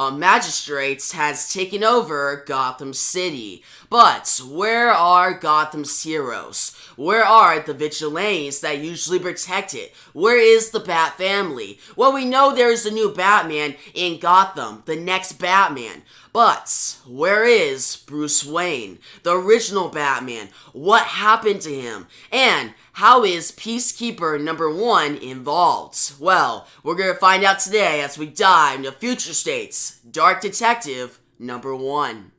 A magistrate has taken over Gotham City. But where are Gotham's heroes? Where are the vigilantes that usually protect it? Where is the Bat family? Well, we know there is a new Batman in Gotham, the next Batman. But where is Bruce Wayne, the original Batman? What happened to him? And how is Peacekeeper number 1 involved? Well, we're going to find out today as we dive into Future State's Dark Detective number 1.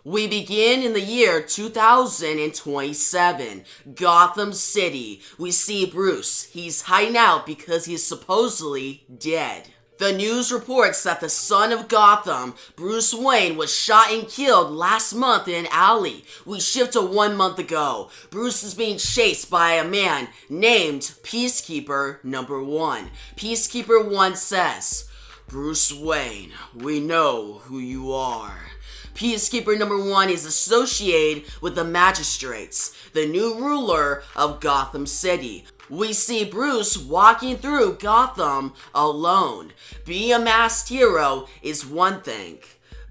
We begin in the year 2027, Gotham City. We see Bruce. He's hiding out because he's supposedly dead. The news reports that the son of Gotham, Bruce Wayne, was shot and killed last month in an alley. We shift to 1 month ago. Bruce is being chased by a man named Peacekeeper number 1. Peacekeeper 1 says, "Bruce Wayne, we know who you are." Peacekeeper number 1 is associated with the magistrates, the new ruler of Gotham City. We see Bruce walking through Gotham alone. Being a masked hero is one thing.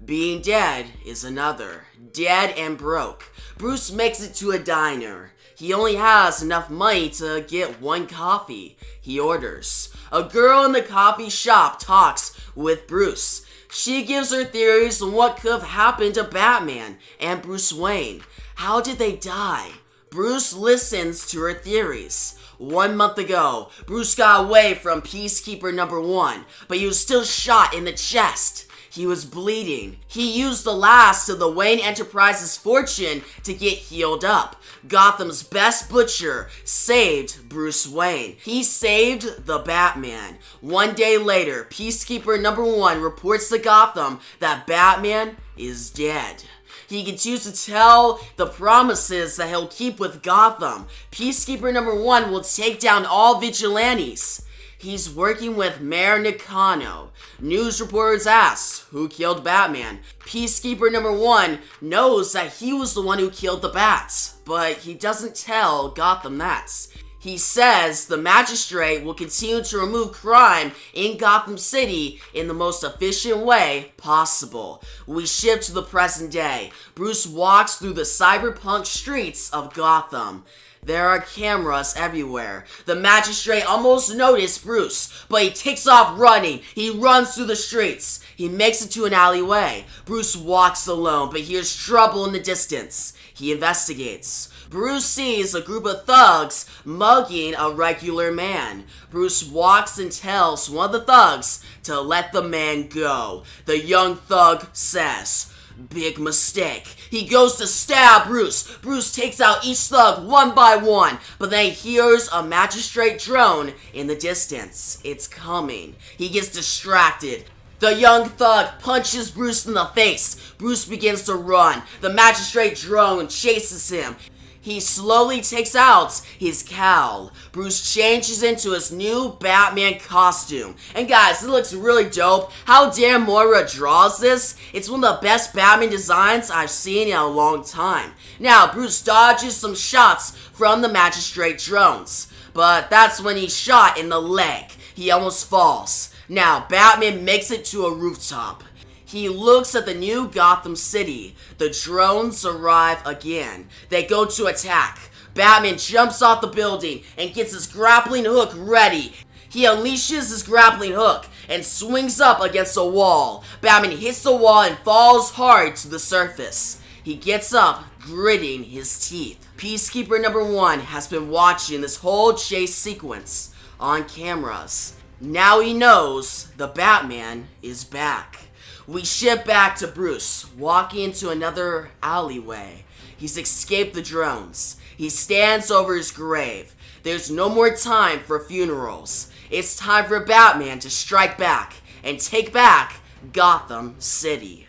Being dead is another. Dead and broke. Bruce makes it to a diner. He only has enough money to get 1 coffee. He orders. A girl in the coffee shop talks with Bruce. She gives her theories on what could have happened to Batman and Bruce Wayne. How did they die? Bruce listens to her theories. 1 month ago, Bruce got away from Peacekeeper number 1, but he was still shot in the chest. He was bleeding. He used the last of the Wayne Enterprises fortune to get healed up. Gotham's best butcher saved Bruce Wayne. He saved the Batman. 1 day later, Peacekeeper number 1 reports to Gotham that Batman is dead. He continues to tell the promises that he'll keep with Gotham. Peacekeeper number 1 will take down all vigilantes. He's working with Mayor Nakano. News reporters ask, who killed Batman? Peacekeeper number 1 knows that he was the one who killed the Bats, but he doesn't tell Gotham that. He says the magistrate will continue to remove crime in Gotham City in the most efficient way possible. We shift to the present day. Bruce walks through the cyberpunk streets of Gotham. There are cameras everywhere. The magistrate almost noticed Bruce, but he takes off running. He runs through the streets. He makes it to an alleyway. Bruce walks alone, but hears trouble in the distance. He investigates. Bruce sees a group of thugs mugging a regular man. Bruce walks and tells one of the thugs to let the man go. The young thug says, "Big mistake." He goes to stab Bruce. Bruce takes out each thug one by one, but then he hears a magistrate drone in the distance. It's coming. He gets distracted. The young thug punches Bruce in the face. Bruce begins to run. The magistrate drone chases him. He slowly takes out his cowl. Bruce changes into his new Batman costume. And guys, it looks really dope. How Dan Mora draws this, it's one of the best Batman designs I've seen in a long time. Now, Bruce dodges some shots from the magistrate drones. But that's when he's shot in the leg. He almost falls. Now, Batman makes it to a rooftop. He looks at the new Gotham City. The drones arrive again. They go to attack. Batman jumps off the building and gets his grappling hook ready. He unleashes his grappling hook and swings up against a wall. Batman hits the wall and falls hard to the surface. He gets up, gritting his teeth. Peacekeeper number 1 has been watching this whole chase sequence on cameras. Now he knows the Batman is back. We shift back to Bruce, walking into another alleyway. He's escaped the drones. He stands over his grave. There's no more time for funerals. It's time for Batman to strike back and take back Gotham City.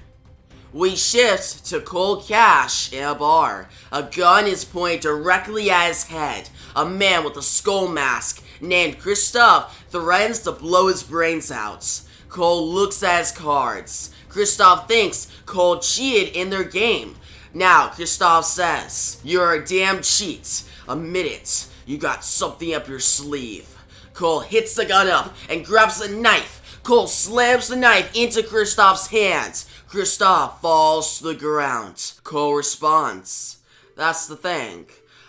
We shift to cold cash in a bar. A gun is pointed directly at his head. A man with a skull mask named Christoph threatens to blow his brains out. Cole looks at his cards. Christoph thinks Cole cheated in their game. Now, Christoph says, "You're a damn cheat. Admit it." You got something up your sleeve. Cole hits the gun up and grabs a knife. Cole slams the knife into Kristoff's hands. Kristoff falls to the ground. Cole responds, "That's the thing.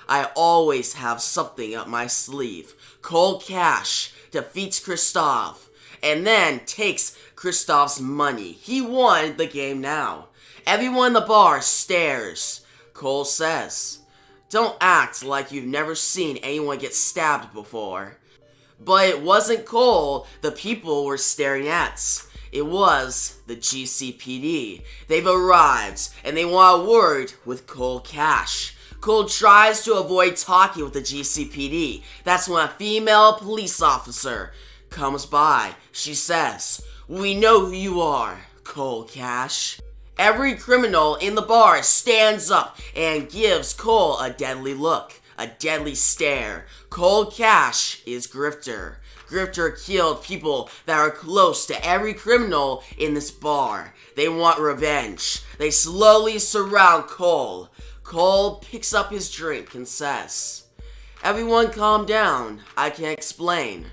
I always have something up my sleeve." Cole Cash defeats Kristoff and then takes Kristoff's money. He won the game now. Everyone in the bar stares. Cole says, "Don't act like you've never seen anyone get stabbed before." But it wasn't Cole the people were staring at. It was the GCPD. They've arrived, and they want a word with Cole Cash. Cole tries to avoid talking with the GCPD. That's when a female police officer comes by. She says, "We know who you are, Cole Cash." Every criminal in the bar stands up and gives Cole a deadly look. A deadly stare. Cole Cash is Grifter. Grifter killed people that are close to every criminal in this bar. They want revenge. They slowly surround Cole. Cole picks up his drink and says, "Everyone calm down. I can explain."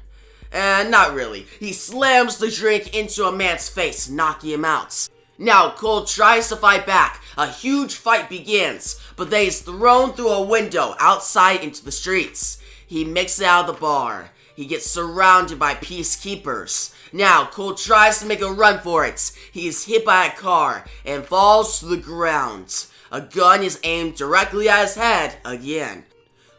Not really. He slams the drink into a man's face, knocking him out. Now Cole tries to fight back. A huge fight begins, but then he's thrown through a window outside into the streets. He makes it out of the bar. He gets surrounded by peacekeepers. Now Cole tries to make a run for it. He is hit by a car and falls to the ground. A gun is aimed directly at his head again.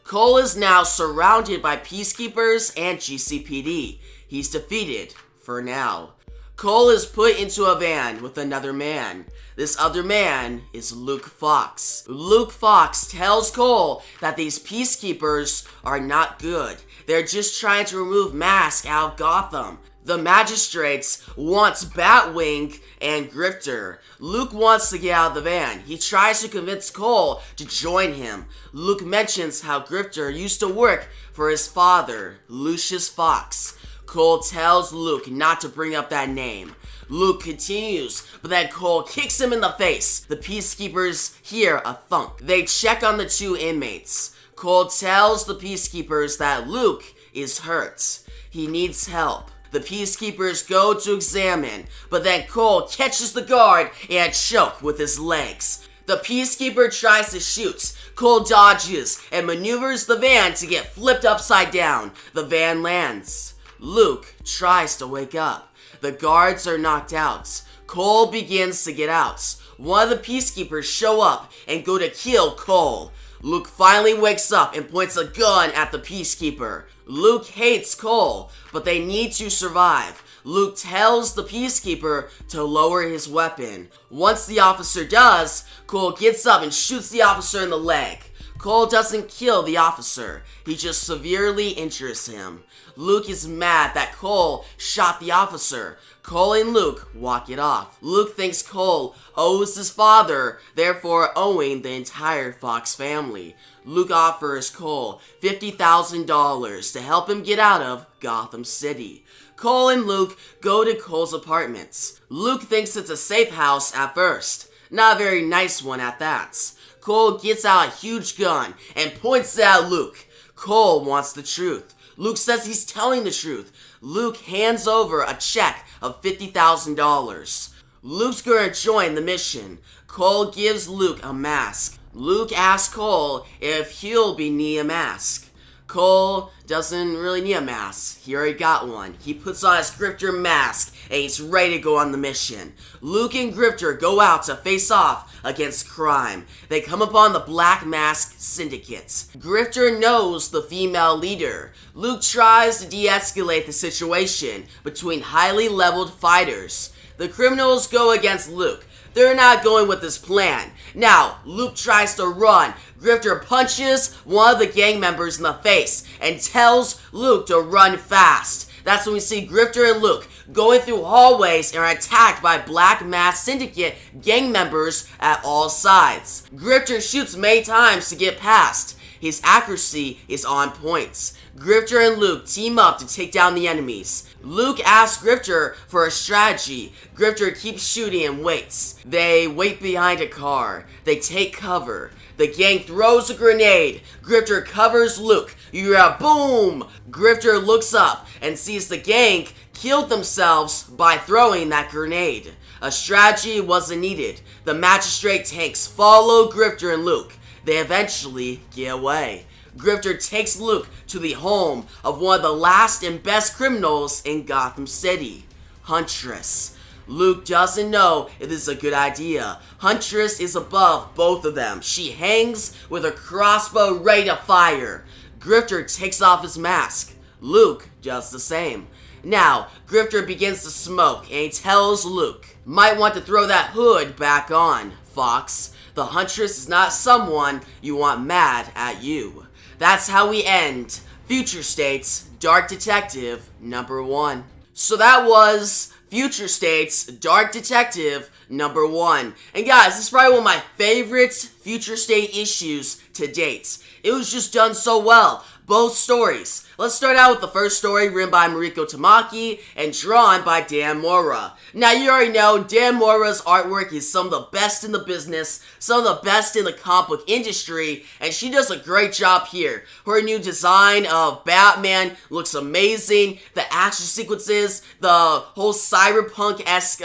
Cole is now surrounded by peacekeepers and GCPD. He's defeated for now. Cole is put into a van with another man. This other man is Luke Fox. Luke Fox tells Cole that these peacekeepers are not good. They're just trying to remove masks out of Gotham. The magistrates want Batwing and Grifter. Luke wants to get out of the van. He tries to convince Cole to join him. Luke mentions how Grifter used to work for his father, Lucius Fox. Cole tells Luke not to bring up that name. Luke continues, but then Cole kicks him in the face. The peacekeepers hear a thunk. They check on the two inmates. Cole tells the peacekeepers that Luke is hurt. He needs help. The peacekeepers go to examine, but then Cole catches the guard and choke with his legs. The peacekeeper tries to shoot. Cole dodges and maneuvers the van to get flipped upside down. The van lands. Luke tries to wake up. The guards are knocked out. Cole begins to get out. One of the peacekeepers show up and go to kill Cole. Luke finally wakes up and points a gun at the peacekeeper. Luke hates Cole, but they need to survive. Luke tells the peacekeeper to lower his weapon. Once the officer does, Cole gets up and shoots the officer in the leg. Cole doesn't kill the officer, he just severely injures him. Luke is mad that Cole shot the officer. Cole and Luke walk it off. Luke thinks Cole owes his father, therefore owing the entire Fox family. Luke offers Cole $50,000 to help him get out of Gotham City. Cole and Luke go to Cole's apartments. Luke thinks it's a safe house at first. Not a very nice one at that. Cole gets out a huge gun and points it at Luke. Cole wants the truth. Luke says he's telling the truth. Luke hands over a check of $50,000. Luke's gonna join the mission. Cole gives Luke a mask. Luke asks Cole if he'll be needing a mask. Cole doesn't really need a mask. He already got one. He puts on his Grifter mask and he's ready to go on the mission. Luke and Grifter go out to face off against crime. They come upon the Black Mask Syndicate. Grifter knows the female leader. Luke tries to de-escalate the situation between highly leveled fighters. The criminals go against Luke. They're not going with this plan. Now, Luke tries to run. Grifter punches one of the gang members in the face and tells Luke to run fast. That's when we see Grifter and Luke going through hallways and are attacked by Black Mask Syndicate gang members at all sides. Grifter shoots many times to get past. His accuracy is on point. Grifter and Luke team up to take down the enemies. Luke asks Grifter for a strategy. Grifter keeps shooting and waits. They wait behind a car. They take cover. The gang throws a grenade. Grifter covers Luke. You hear a boom. Grifter looks up and sees the gang killed themselves by throwing that grenade. A strategy wasn't needed. The magistrate tanks follow Grifter and Luke. They eventually get away. Grifter takes Luke to the home of one of the last and best criminals in Gotham City, Huntress. Luke doesn't know if this is a good idea. Huntress is above both of them. She hangs with her crossbow ready to fire. Grifter takes off his mask. Luke does the same. Now, Grifter begins to smoke and he tells Luke, "Might want to throw that hood back on, Fox. The Huntress is not someone you want mad at you." That's how we end Future State's Dark Detective #1. So that was Future State's Dark Detective #1. And guys, this is probably one of my favorite Future State issues to date. It was just done so well. Both stories. Let's start out with the first story, written by Mariko Tamaki and drawn by Dan Mora. Now, you already know Dan Mora's artwork is some of the best in the business, some of the best in the comic book industry, and she does a great job here. Her new design of Batman looks amazing. The action sequences, the whole cyberpunk-esque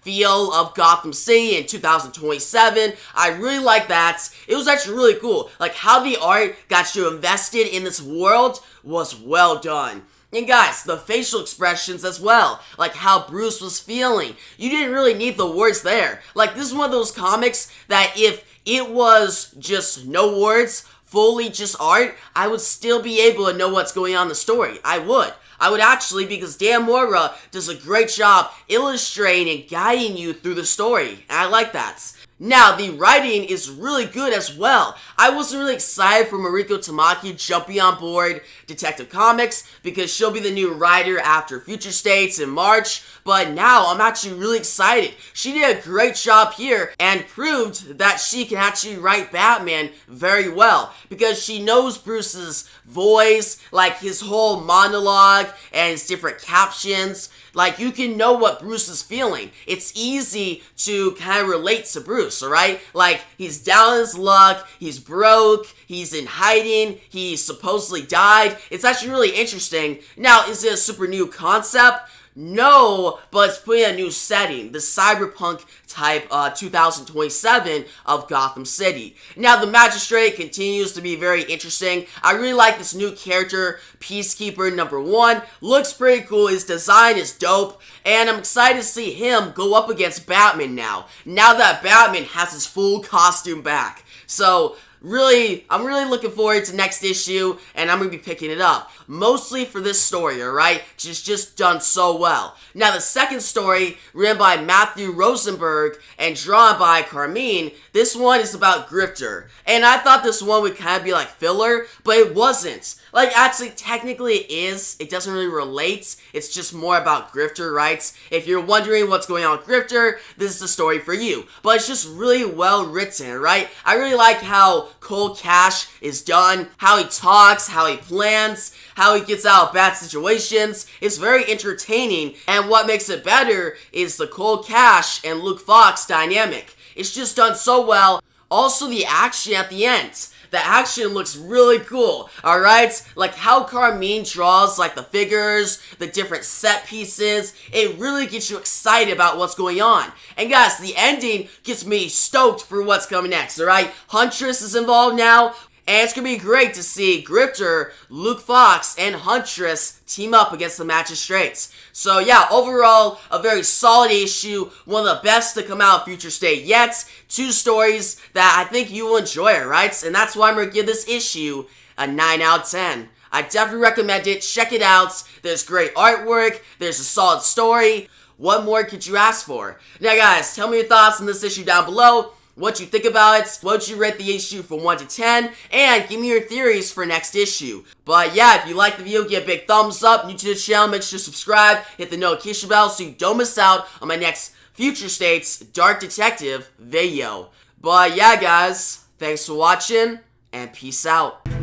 feel of Gotham City in 2027, I really like that. It was actually really cool. Like, how the art got you invested in this world was well done. And guys, the facial expressions as well, like how Bruce was feeling. You didn't really need the words there. Like, this is one of those comics that if it was just no words, fully just art, I would still be able to know what's going on in the story. I would actually, because Dan Mora does a great job illustrating and guiding you through the story, and I like that. Now, the writing is really good as well. I wasn't really excited for Mariko Tamaki jumping on board Detective Comics because she'll be the new writer after Future States in March, but now I'm actually really excited. She did a great job here and proved that she can actually write Batman very well because she knows Bruce's voice, like his whole monologue and his different captions. Like, you can know what Bruce is feeling. It's easy to kind of relate to Bruce, alright? Like, he's down on his luck, he's broke, he's in hiding, he supposedly died. It's actually really interesting. Now, is it a super new concept? No, but it's putting a new setting, the cyberpunk type 2027 of Gotham City. Now, the Magistrate continues to be very interesting. I really like this new character, Peacekeeper #1. Looks pretty cool, his design is dope, and I'm excited to see him go up against Batman now that Batman has his full costume back. So, I'm really looking forward to next issue, and I'm going to be picking it up. Mostly for this story, alright? Just done so well. Now, the second story, written by Matthew Rosenberg and drawn by Carmine, this one is about Grifter. And I thought this one would kind of be like filler, but it wasn't. Like, actually, technically it is. It doesn't really relate. It's just more about Grifter, right? If you're wondering what's going on with Grifter, this is the story for you. But it's just really well written, right? I really like how Cold Cash is done, how he talks, how he plans, how he gets out of bad situations. It's very entertaining, and what makes it better is the Cold Cash and Luke Fox dynamic. It's just done so well. Also, the action at the end. The action looks really cool, alright? Like how Carmine draws like the figures, the different set pieces, it really gets you excited about what's going on. And guys, the ending gets me stoked for what's coming next, alright? Huntress is involved now, and it's going to be great to see Grifter, Luke Fox, and Huntress team up against the Magistrates. So yeah, overall, a very solid issue, one of the best to come out of Future State yet. 2 stories that I think you will enjoy, right? And that's why I'm going to give this issue a 9 out of 10. I definitely recommend it. Check it out. There's great artwork. There's a solid story. What more could you ask for? Now guys, tell me your thoughts on this issue down below. What you think about it, what you rate the issue from 1 to 10, and give me your theories for next issue. But yeah, if you like the video, give a big thumbs up. New to the channel, make sure to subscribe, hit the notification bell so you don't miss out on my next Future State's Dark Detective video. But yeah guys, thanks for watching, and peace out.